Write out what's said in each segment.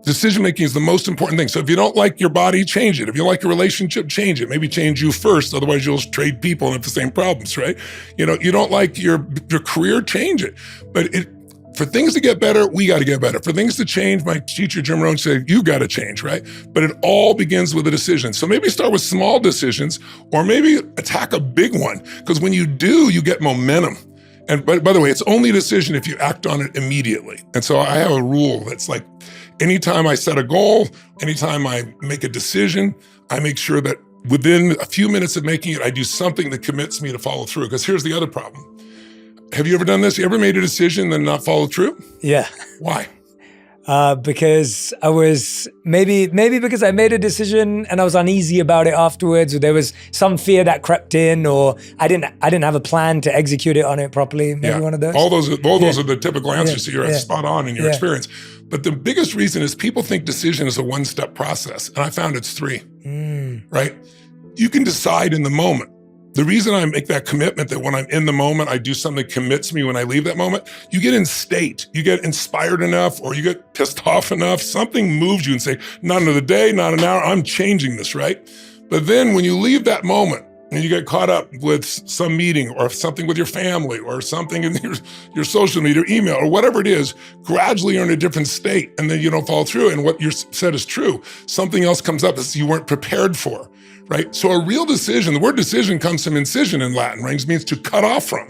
Decision-making is the most important thing. So if you don't like your body, change it. If you like your relationship, change it. Maybe change you first. Otherwise, you'll trade people and have the same problems, right? You don't like your career, change it. But for things to get better, we got to get better. For things to change, my teacher, Jim Rohn, said, you got to change, right? But it all begins with a decision. So maybe start with small decisions, or maybe attack a big one. Because when you do, you get momentum. And by the way, it's only a decision if you act on it immediately. And so I have a rule that's like, anytime I set a goal, anytime I make a decision, I make sure that within a few minutes of making it, I do something that commits me to follow through. Because here's the other problem. Have you ever done this? You ever made a decision and not followed through? Yeah. Why? Because I was maybe because I made a decision and I was uneasy about it afterwards, or there was some fear that crept in, or I didn't have a plan to execute it on it properly. Maybe one of those. All those are the typical answers. So you're spot on in your experience. But the biggest reason is people think decision is a one-step process, and I found it's 3. Right? You can decide in the moment. The reason I make that commitment that when I'm in the moment, I do something that commits me when I leave that moment, you get in state, you get inspired enough, or you get pissed off enough, something moves you and say, not another day, not an hour, I'm changing this, right? But then when you leave that moment and you get caught up with some meeting or something with your family or something in your social media, email, or whatever it is, gradually you're in a different state and then you don't follow through. And what you said is true. Something else comes up that you weren't prepared for. Right? So a real decision, the word decision comes from incision in Latin, right? It means to cut off from.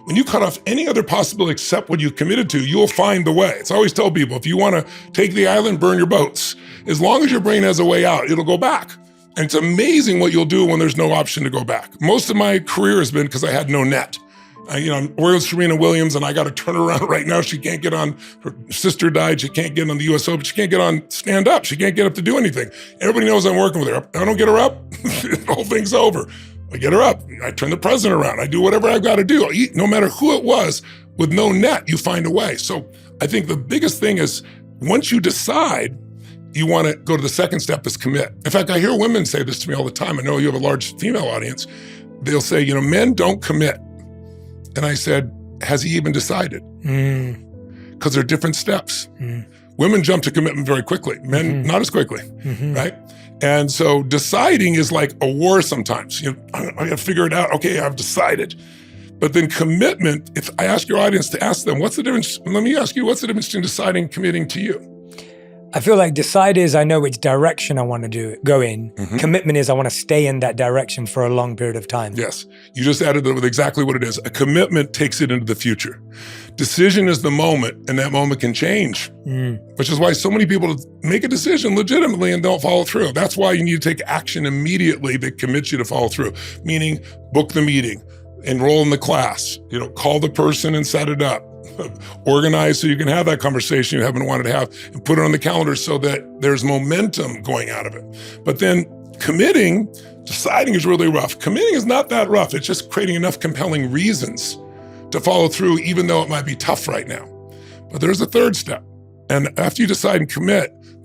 When you cut off any other possibility except what you committed to, you'll find the way. It's always tell people, if you want to take the island, burn your boats. As long as your brain has a way out, it'll go back. And it's amazing what you'll do when there's no option to go back. Most of my career has been because I had no net. I'm working with Serena Williams, and I got to turn her around right now. She can't get on, her sister died, she can't get on the US Open, she can't get on stand up, she can't get up to do anything. Everybody knows I'm working with her. I don't get her up, the whole thing's over. I get her up, I turn the president around, I do whatever I've got to do. No matter who it was, with no net, you find a way. So I think the biggest thing is, once you decide, you want to go to the second step is commit. In fact, I hear women say this to me all the time. I know you have a large female audience. They'll say, men don't commit. And I said, has he even decided? Because there are different steps. Women jump to commitment very quickly, men not as quickly, right? And so deciding is like a war sometimes. I got to figure it out. Okay, I've decided. But then commitment, if I ask your audience to ask them, what's the difference? Let me ask you, what's the difference between deciding and committing to you? I feel like decide is I know which direction I want to go in. Commitment is I want to stay in that direction for a long period of time. Yes, you just added it with exactly what it is. A commitment takes it into the future. Decision is the moment, and that moment can change, which is why so many people make a decision legitimately and don't follow through. That's why you need to take action immediately that commits you to follow through, meaning book the meeting, enroll in the class, call the person and set it up. Organize so you can have that conversation you haven't wanted to have, and put it on the calendar so that there's momentum going out of it. But then deciding is really rough. Committing is not that rough. It's just creating enough compelling reasons to follow through, even though it might be tough right now. But there's a third step. And after you decide and commit,